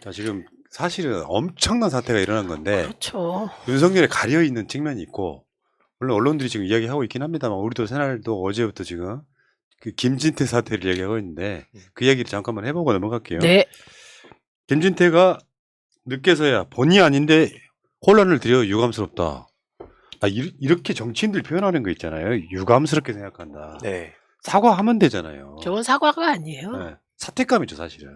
자, 지금 사실은 엄청난 사태가 일어난 건데 그렇죠. 윤석열에 가려 있는 측면이 있고, 물론 언론들이 지금 이야기하고 있긴 합니다만 우리도 새날도 어제부터 지금 그 김진태 사태를 얘기하고 있는데 그 이야기를 잠깐만 해보고 넘어갈게요. 네. 김진태가 늦게서야 본의 아닌데 혼란을 드려 유감스럽다. 이렇게 정치인들 표현하는 거 있잖아요. 유감스럽게 생각한다. 네. 사과하면 되잖아요. 저건 사과가 아니에요. 네. 사태감이죠, 사실은.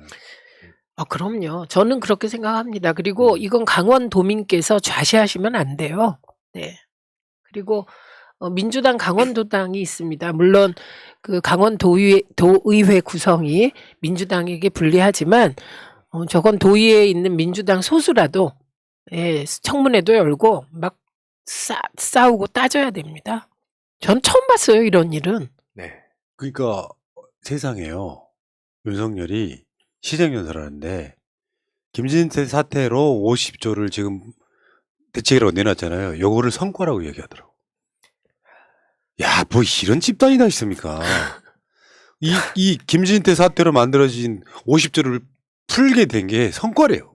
그럼요. 저는 그렇게 생각합니다. 그리고 이건 강원도민께서 좌시하시면 안 돼요. 네. 그리고 민주당 강원도당이 있습니다. 물론 그 강원도의회 구성이 민주당에게 불리하지만 저건 도의회에 있는 민주당 소수라도 청문회도 열고 막 싸우고 따져야 됩니다. 전 처음 봤어요, 이런 일은. 네. 그러니까 세상에요. 윤석열이 시정연설을 하는데 김진태 사태로 50조를 지금 대책이라고 내놨잖아요. 요거를 성과라고 얘기하더라고. 야, 뭐 이런 집단이 다 있습니까? 이 김진태 사태로 만들어진 50조를 풀게 된 게 성과래요.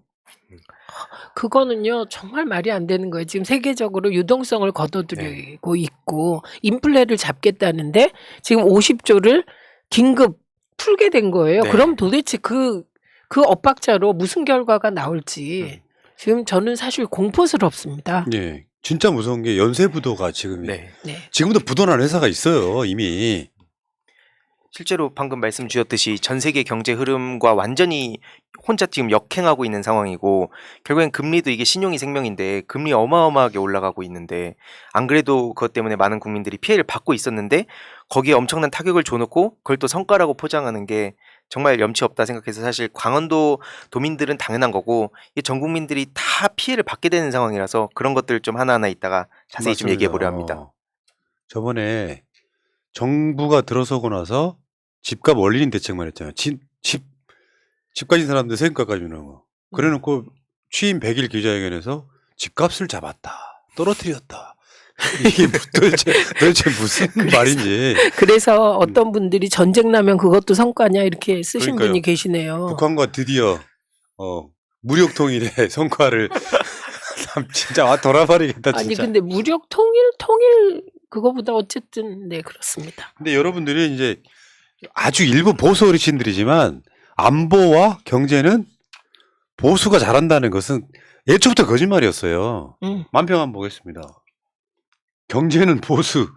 그거는요 정말 말이 안 되는 거예요. 지금 세계적으로 유동성을 거둬들이고 있고 인플레를 잡겠다는데 지금 50조를 긴급 풀게 된 거예요. 네. 그럼 도대체 그 엇박자로 무슨 결과가 나올지 지금 저는 사실 공포스럽습니다. 예, 진짜 무서운 게 연쇄부도가 지금 네. 네. 지금도 부도난 회사가 있어요, 이미. 실제로 방금 말씀 주셨듯이 전 세계 경제 흐름과 완전히 혼자 지금 역행하고 있는 상황이고, 결국엔 금리도 이게 신용이 생명인데 금리 어마어마하게 올라가고 있는데, 안 그래도 그것 때문에 많은 국민들이 피해를 받고 있었는데 거기에 엄청난 타격을 줘놓고 그걸 또 성과라고 포장하는 게 정말 염치 없다 생각해서, 사실 강원도 도민들은 당연한 거고 이 전 국민들이 다 피해를 받게 되는 상황이라서 그런 것들 좀 하나하나 있다가 자세히 좀 맞습니다. 얘기해 보려 합니다. 저번에 정부가 들어서고 나서 집값 올리는 대책만 했잖아요. 집 가진 사람들 세금까지 주는 거. 그래놓고 취임 100일 기자회견에서 집값을 잡았다, 떨어뜨렸다. 이게 도대체 무슨 말인지. 그래서 어떤 분들이 전쟁 나면 그것도 성과냐 이렇게 쓰신 그러니까요. 분이 계시네요. 북한과 드디어 무력 통일의 성과를 진짜 돌아버리겠다 진짜. 아니 근데 무력 통일 그거보다 어쨌든 네 그렇습니다. 근데 여러분들이 이제 아주 일부 보수 어르신들이지만 안보와 경제는 보수가 잘한다는 것은 예초부터 거짓말이었어요. 만평 한번 보겠습니다. 경제는 보수.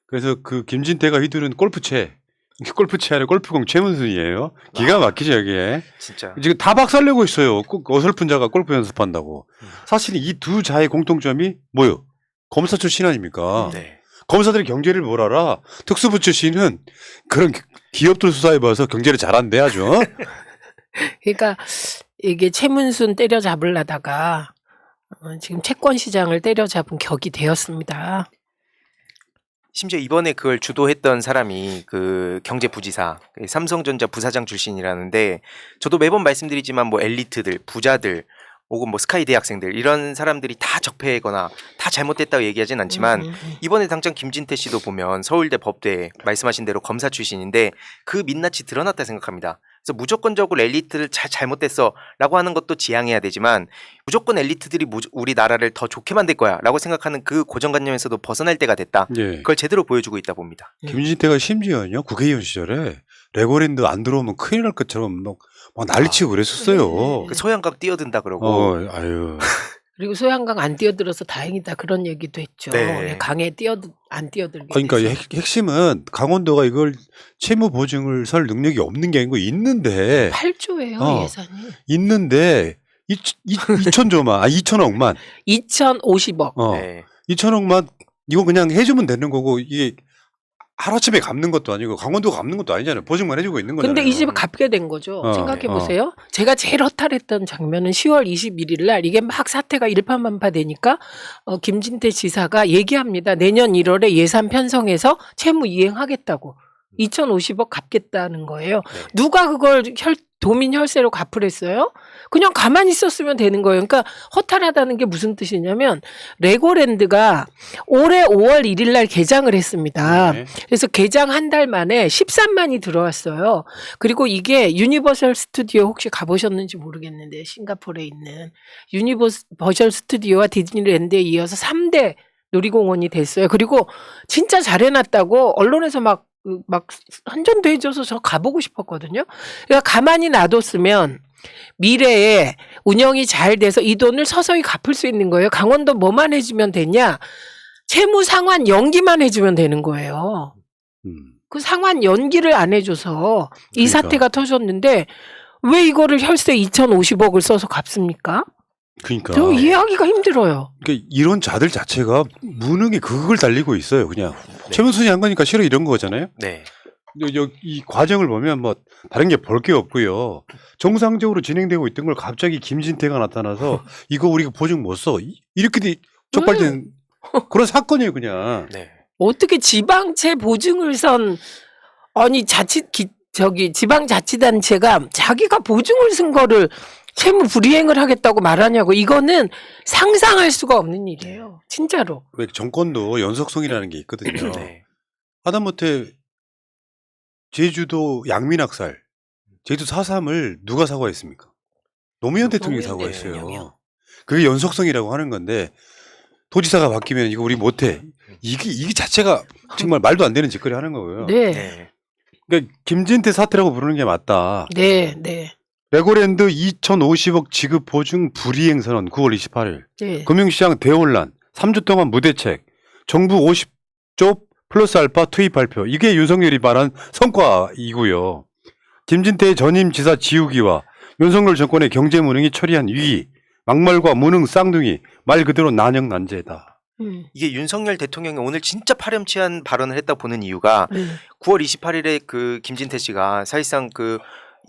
그래서 그 김진태가 휘두른 골프채 아니라 골프공 최문순이에요. 기가 막히죠, 여기에. 진짜. 지금 다 박살내고 있어요. 꼭 어설픈 자가 골프 연습한다고. 사실 이 두 자의 공통점이 뭐요? 검사 출신 아닙니까? 네. 검사들이 경제를 뭘 알아? 특수부 출신은 그런 기업들 수사해봐서 경제를 잘한대 아주. 그러니까 이게 최문순 때려잡으려다가 지금 채권 시장을 때려잡은 격이 되었습니다. 심지어 이번에 그걸 주도했던 사람이 그 경제부지사, 삼성전자 부사장 출신이라는데, 저도 매번 말씀드리지만 뭐 엘리트들, 부자들, 혹은 뭐 스카이 대학생들 이런 사람들이 다 적폐거나 다 잘못됐다고 얘기하진 않지만 이번에 당장 김진태 씨도 보면 서울대 법대 말씀하신 대로 검사 출신인데 그 민낯이 드러났다 생각합니다. 그래서 무조건적으로 엘리트를 잘못됐어 라고 하는 것도 지양해야 되지만, 무조건 엘리트들이 우리나라를 더 좋게 만들 거야 라고 생각하는 그 고정관념에서도 벗어날 때가 됐다. 예. 그걸 제대로 보여주고 있다 봅니다. 김진태가 심지어는요, 국회의원 시절에 레고랜드 안 들어오면 큰일 날 것처럼 막 난리치고 그랬었어요. 그 소양각 뛰어든다 그러고. 아유. 그리고 소양강 안 뛰어들어서 다행이다 그런 얘기도 했죠. 네. 강에 안 뛰어들게. 그러니까 돼서. 핵심은 강원도가 이걸 채무 보증을 설 능력이 없는 게 아니고 있는데 8조예요 예산이. 있는데 2천조만 2천억만 2,050억. 네. 2천억만 이거 그냥 해주면 되는 거고, 이게 하루아침에 갚는 것도 아니고 강원도가 갚는 것도 아니잖아요. 보증만 해주고 있는 거잖아요. 근데 이 집에 갚게 된 거죠. 생각해 보세요. 제가 제일 허탈했던 장면은 10월 21일 날 이게 막 사태가 일파만파 되니까 김진태 지사가 얘기합니다. 내년 1월에 예산 편성해서 채무 이행하겠다고. 2,050억 갚겠다는 거예요. 네. 누가 그걸 도민 혈세로 갚으랬어요. 그냥 가만히 있었으면 되는 거예요. 그러니까 허탈하다는 게 무슨 뜻이냐면 레고랜드가 올해 5월 1일 날 개장을 했습니다. 네. 그래서 개장 한 달 만에 13만이 들어왔어요. 그리고 이게 유니버설 스튜디오 혹시 가보셨는지 모르겠는데 싱가포르에 있는 유니버설 스튜디오와 디즈니랜드에 이어서 3대 놀이공원이 됐어요. 그리고 진짜 잘 해놨다고 언론에서 막 한전도 해줘서 저 가보고 싶었거든요. 그러니까 가만히 놔뒀으면 미래에 운영이 잘 돼서 이 돈을 서서히 갚을 수 있는 거예요. 강원도 뭐만 해주면 되냐? 채무 상환 연기만 해주면 되는 거예요. 그 상환 연기를 안 해줘서 이 그러니까. 사태가 터졌는데 왜 이거를 혈세 2,050억을 써서 갚습니까? 그러니까. 저 이해하기가 힘들어요. 그러니까 이런 자들 자체가 무능의 극을 달리고 있어요. 그냥 네. 최문순이 한 거니까 싫어 이런 거잖아요. 네. 이 과정을 보면 뭐 다른 게 볼 게 없고요. 정상적으로 진행되고 있던 걸 갑자기 김진태가 나타나서 이거 우리가 보증 못 써. 이렇게 적발된 그런 사건이에요, 그냥. 네. 어떻게 지방채 보증을 선 아니 지방자치단체가 자기가 보증을 쓴 거를 채무 불이행을 하겠다고 말하냐고. 이거는 상상할 수가 없는 일이에요. 진짜로. 왜 정권도 연속성이라는 게 있거든요. 네. 하다못해 제주도 양민학살, 제주 4.3을 누가 사과했습니까? 노무현 대통령이 노무현 사과했어요. 대통령이요. 그게 연속성이라고 하는 건데 도지사가 바뀌면 이거 우리 못해. 이게 자체가 정말 말도 안 되는 짓거리 하는 거고요. 네. 네. 그러니까 김진태 사태라고 부르는 게 맞다. 네. 네. 레고랜드 2,050억 지급 보증 불이행 선언 9월 28일. 네. 금융시장 대혼란, 3주 동안 무대책, 정부 50조 플러스 알파 투입 발표. 이게 윤석열이 말한 성과이고요. 김진태의 전임 지사 지우기와 윤석열 정권의 경제 무능이 처리한 위기, 막말과 무능 쌍둥이, 말 그대로 난영난제다. 이게 윤석열 대통령이 오늘 진짜 파렴치한 발언을 했다 보는 이유가 네. 9월 28일에 그 김진태 씨가 사실상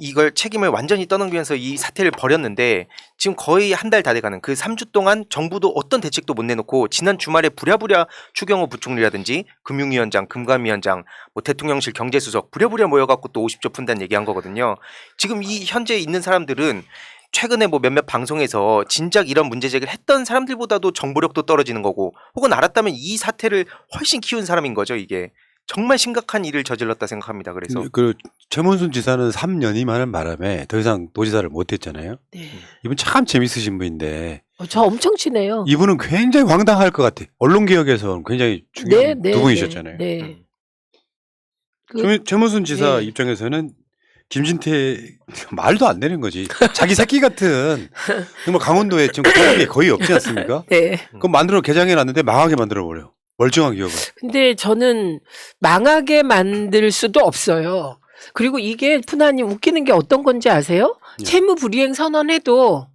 이걸 책임을 완전히 떠넘기면서 이 사태를 벌였는데 지금 거의 한 달 다 돼가는 그 3주 동안 정부도 어떤 대책도 못 내놓고 지난 주말에 부랴부랴 추경호 부총리라든지 금융위원장, 금감위원장, 뭐 대통령실 경제수석 부랴부랴 모여갖고 또 50조 푼다는 얘기한 거거든요. 지금 이 현재 있는 사람들은 최근에 뭐 몇몇 방송에서 진작 이런 문제 제기를 했던 사람들보다도 정보력도 떨어지는 거고 혹은 알았다면 이 사태를 훨씬 키운 사람인 거죠. 이게 정말 심각한 일을 저질렀다 생각합니다. 그래서 그 최문순 지사는 3년이 많은 바람에 더 이상 도지사를 못했잖아요. 네. 이분 참 재밌으신 분인데 저 엄청 친해요. 이분은 굉장히 황당할 것 같아. 언론개혁에서 굉장히 중요한 두 분이셨잖아요. 네. 최문순 지사 네. 입장에서는 김진태 말도 안 되는 거지. 자기 새끼 같은 정말 강원도에 지금 그런 게 거의 없지 않습니까? 네. 그럼 만들어 개장해 놨는데 망하게 만들어 버려. 멀쩡한 기업을. 근데 저는 망하게 만들 수도 없어요. 그리고 이게 푸나님 웃기는 게 어떤 건지 아세요? 네. 채무 불이행 선언해도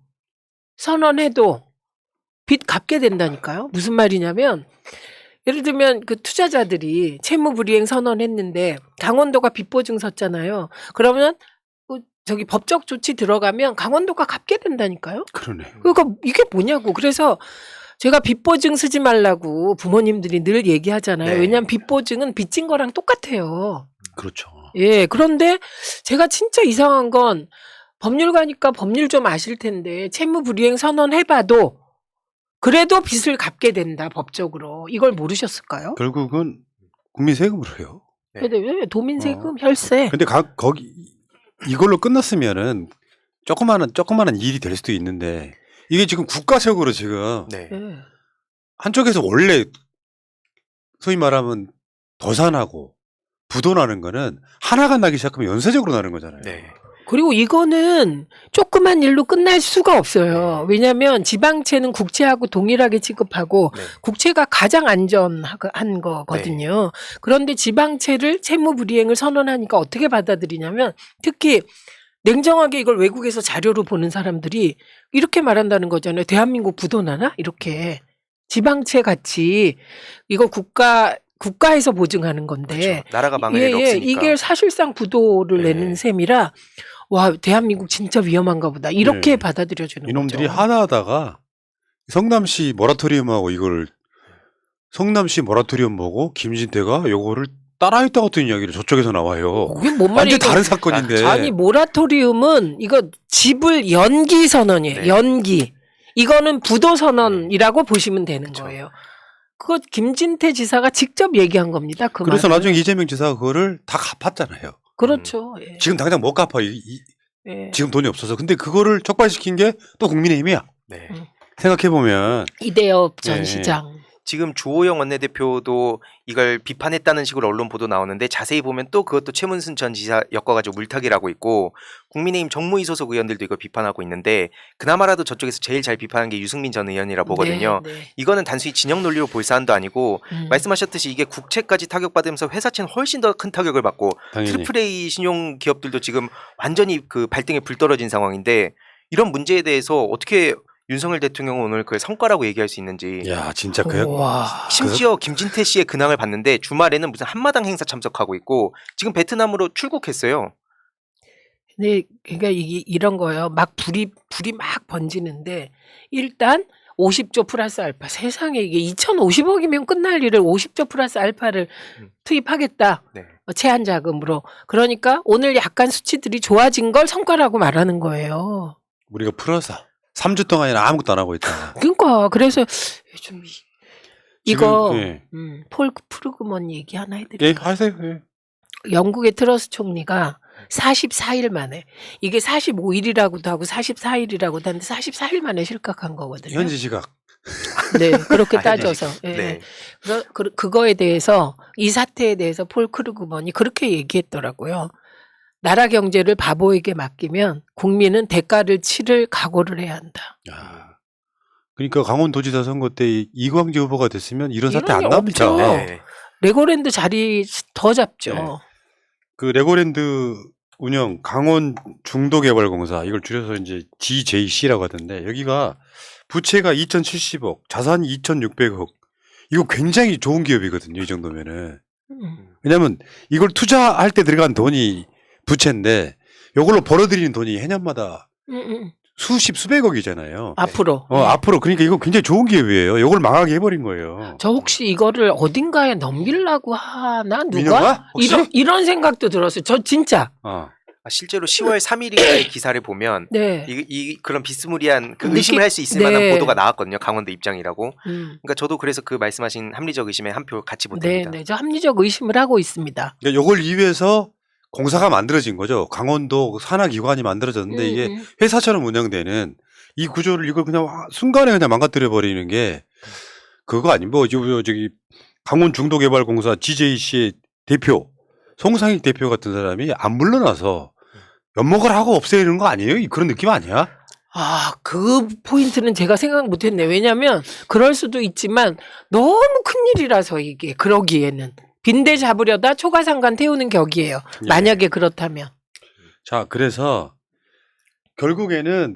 빚 갚게 된다니까요. 무슨 말이냐면 예를 들면 그 투자자들이 채무 불이행 선언했는데 강원도가 빚 보증 섰잖아요. 그러면 저기 법적 조치 들어가면 강원도가 갚게 된다니까요. 그러네. 그러니까 이게 뭐냐고. 그래서 제가 빚 보증 쓰지 말라고 부모님들이 늘 얘기하잖아요. 네. 왜냐하면 빚 보증은 빚진 거랑 똑같아요. 그렇죠. 예. 그런데 제가 진짜 이상한 건 법률가니까 법률 좀 아실 텐데 채무 불이행 선언해봐도 그래도 빚을 갚게 된다 법적으로. 이걸 모르셨을까요? 결국은 국민 세금으로 해요. 네. 근데 왜 도민 세금 혈세? 근데 거기 이걸로 끝났으면은 조그마한 일이 될 수도 있는데 이게 지금 국가적으로 지금 네. 예. 한쪽에서 원래 소위 말하면 더산하고 부도나는 거는 하나가 나기 시작하면 연쇄적으로 나는 거잖아요. 네. 그리고 이거는 조그만 일로 끝날 수가 없어요. 왜냐하면 지방채는 국채하고 동일하게 취급하고 네. 국채가 가장 안전한 거거든요. 그런데 지방채를 채무 불이행을 선언하니까 어떻게 받아들이냐면 특히 냉정하게 이걸 외국에서 자료로 보는 사람들이 이렇게 말한다는 거잖아요. 대한민국 부도나나? 이렇게. 지방채 같이 이거 국가에서 보증하는 건데. 그렇죠. 나라가 망할 일 없으니까. 이게 사실상 부도를 네. 내는 셈이라 와 대한민국 진짜 위험한가 보다. 이렇게 네. 받아들여주는 이놈들이 거죠. 하나하다가 성남시 모라토리움하고 이걸 성남시 모라토리움 보고 김진태가 요거를 따라했다 같은 이야기를 저쪽에서 나와요. 그게 뭔 완전 말이에요? 다른 사건인데. 아니 모라토리움은 이거 지불 연기 선언이에요. 네. 연기. 이거는 부도 선언이라고 보시면 되는 그쵸. 거예요. 그거 김진태 지사가 직접 얘기한 겁니다. 그 그래서 말을. 나중에 이재명 지사가 그거를 다 갚았잖아요. 그렇죠. 예. 지금 당장 못 갚아. 예. 지금 돈이 없어서. 근데 그거를 촉발시킨 게 또 국민의힘이야. 네. 생각해보면. 이대엽 전 네. 시장. 지금 주호영 원내대표도 이걸 비판했다는 식으로 언론 보도 나오는데 자세히 보면 또 그것도 최문순 전 지사 엮어가지고 물타기라고 있고 국민의힘 정무위 소속 의원들도 이걸 비판하고 있는데 그나마라도 저쪽에서 제일 잘 비판한 게 유승민 전 의원이라 보거든요. 네, 네. 이거는 단순히 진영 논리로 볼 사안도 아니고 말씀하셨듯이 이게 국채까지 타격받으면서 회사채는 훨씬 더 큰 타격을 받고 당연히. 트리플 A 신용 기업들도 지금 완전히 그 발등에 불 떨어진 상황인데 이런 문제에 대해서 어떻게 윤석열 대통령은 오늘 그 성과라고 얘기할 수 있는지. 야, 진짜 와. 심지어 김진태 씨의 근황을 봤는데 주말에는 무슨 한마당 행사 참석하고 있고 지금 베트남으로 출국했어요. 네, 그러니까 이게 이런 거예요. 막 불이 막 번지는데 일단 50조 플러스 알파. 세상에 이게 2,050억이면 끝날 일을 50조 플러스 알파를 투입하겠다. 네. 제한 자금으로. 그러니까 오늘 약간 수치들이 좋아진 걸 성과라고 말하는 거예요. 우리가 풀어서 3주 동안이나 아무것도 안 하고 있다. 그러니까 그래서 요즘 이거 지금, 예. 폴 프루그먼 얘기 하나 예, 해드릴까요? 하세요. 예. 영국의 트러스 총리가 44일 만에 이게 45일이라고도 하고 44일이라고도 하는데 44일 만에 실각한 거거든요. 현지 시각. 네, 그렇게 아, 따져서. 예. 네. 그거에 대해서 이 사태에 대해서 폴 크루그먼이 그렇게 얘기했더라고요. 나라 경제를 바보에게 맡기면 국민은 대가를 치를 각오를 해야 한다. 야. 그러니까 강원도지사 선거 때 이광재 후보가 됐으면 이런 사태 이런 안 게 납니다. 없죠. 네. 레고랜드 자리 더 잡죠. 네. 그 레고랜드 운영 강원 중도개발공사 이걸 줄여서 이제 GJC라고 하던데 여기가 부채가 2,070억, 자산이 2,600억. 이거 굉장히 좋은 기업이거든요. 이 정도면은. 왜냐면 이걸 투자할 때 들어간 돈이 부채인데 이걸로 벌어들이는 돈이 해년마다 수백억이잖아요. 앞으로. 앞으로 그러니까 이거 굉장히 좋은 기업이에요. 이걸 망하게 해버린 거예요. 저 혹시 이거를 어딘가에 넘기려고 하나 누가? 민영아? 혹시? 이런 생각도 들었어요. 저 진짜. 실제로 10월 3일에 기사를 보면 네. 그런 비스무리한 그 느낌- 의심을 할 수 있을 네. 만한 보도가 나왔거든요. 강원도 입장이라고. 음. 그러니까 저도 그래서 그 말씀하신 합리적 의심에 한 표 같이 네, 보냅니다. 네. 저 합리적 의심을 하고 있습니다. 그러니까 이걸 위해서 공사가 만들어진 거죠. 강원도 산하기관이 만들어졌는데 이게 회사처럼 운영되는 이 구조를 이걸 그냥 순간에 그냥 망가뜨려 버리는 게 그거 아니 뭐 저기 강원 중도개발공사 GJC의 대표 송상익 대표 같은 사람이 안 물러나서 연목을 하고 없애는 거 아니에요? 그런 느낌 아니야? 아, 그 포인트는 제가 생각 못했네. 왜냐면 그럴 수도 있지만 너무 큰일이라서 이게 그러기에는 빈대 잡으려다 초가상간 태우는 격이에요. 예. 만약에 그렇다면. 자, 그래서 결국에는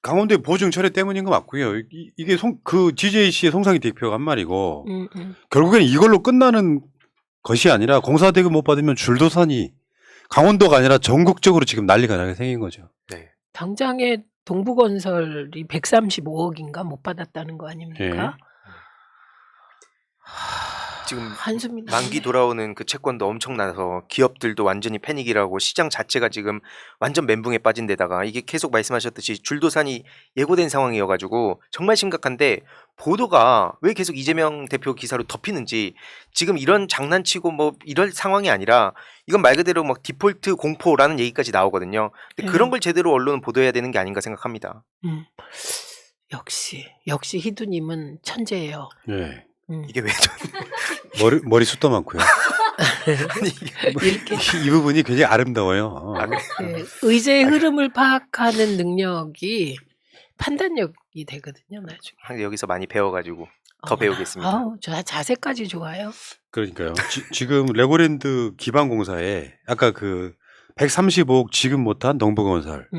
강원도의 보증 철회 때문인 거 맞고요. 이게 그 GJC의 송상익 대표가 한 말이고 결국에는 이걸로 끝나는 것이 아니라 공사대금 못 받으면 줄도산이 강원도가 아니라 전국적으로 지금 난리가 나게 생긴 거죠. 네. 당장에 동부건설이 135억인가 못 받았다는 거 아닙니까? 지금 한숨이 만기 돌아오는 그 채권도 엄청나서 기업들도 완전히 패닉이라고 시장 자체가 지금 완전 멘붕에 빠진 데다가 이게 계속 말씀하셨듯이 줄도산이 예고된 상황이어가지고 정말 심각한데 보도가 왜 계속 이재명 대표 기사로 덮이는지 지금 이런 장난치고 뭐 이럴 상황이 아니라 이건 말 그대로 막 디폴트 공포라는 얘기까지 나오거든요. 근데 그런 걸 제대로 언론은 보도해야 되는 게 아닌가 생각합니다. 역시 희두님은 천재예요. 네. 이게 왜 머리 숱도 많고요. 아니 이게 이렇게 이 부분이 굉장히 아름다워요. 네, 의제의 흐름을 파악하는 능력이 판단력이 되거든요. 나중에. 여기서 많이 배워가지고 더 배우겠습니다. 저 자세까지 좋아요. 그러니까요. 지금 레고랜드 기반공사에 아까 그 135억 지급 못한 동부건설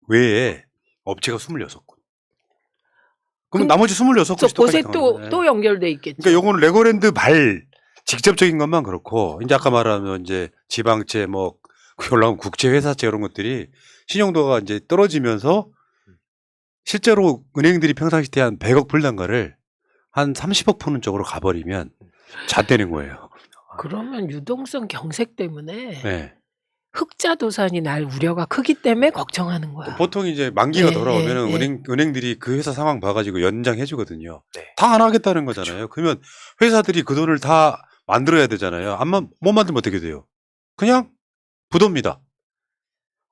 외에 업체가 26곳. 그럼 나머지 26곳이 곳에 똑같이 또 연결돼 있겠죠. 그러니까 요거는 레고랜드 말 직접적인 것만 그렇고 이제 아까 말하면 이제 지방채 뭐 올라온 국제 회사채 이런 것들이 신용도가 이제 떨어지면서 실제로 은행들이 평상시에 한 100억 불 단가를 한 30억 푸는 쪽으로 가버리면 잣되는 거예요. 그러면 유동성 경색 때문에 네. 흑자도산이 날 우려가 크기 때문에 걱정하는 거야. 보통 이제 만기가 네, 돌아오면은 네, 네. 은행들이 그 회사 상황 봐가지고 연장해 주거든요. 네. 다 안 하겠다는 거잖아요. 그러면 회사들이 그 돈을 다 만들어야 되잖아요. 못 만들면 어떻게 돼요? 그냥 부도입니다.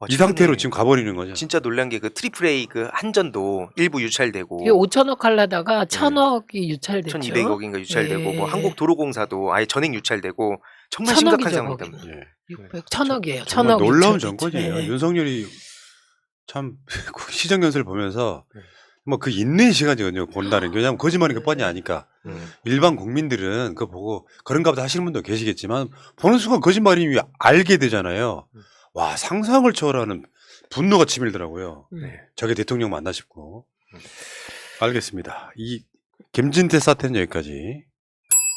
이 상태로 지금 가버리는 거죠. 진짜 놀란 게 그 트리플 A 그 한전도 일부 유찰되고 이게 5천억 하려다가 1,000억이 유찰됐죠. 1,200억인가 유찰되고 뭐 예. 한국도로공사도 아예 전액 유찰되고 정말 1,000억이죠, 심각한 상황입니다. 거기는. 예. 600, 1,000억이에요. 정말 1,000억 놀라운 유찰됐죠. 정권이에요. 예. 윤석열이 참 시정연설 보면서 네. 뭐 그 있는 시간이거든요. 본다는 게. 왜냐하면 거짓말이니까 뻔히 아니까. 음. 일반 국민들은 그거 보고 그런가 보다 하시는 분도 계시겠지만 보는 순간 거짓말이 알게 되잖아요. 와, 상상을 초월하는 분노가 치밀더라고요. 네. 저게 대통령 맞나 싶고. 알겠습니다. 이 김진태 사태는 여기까지.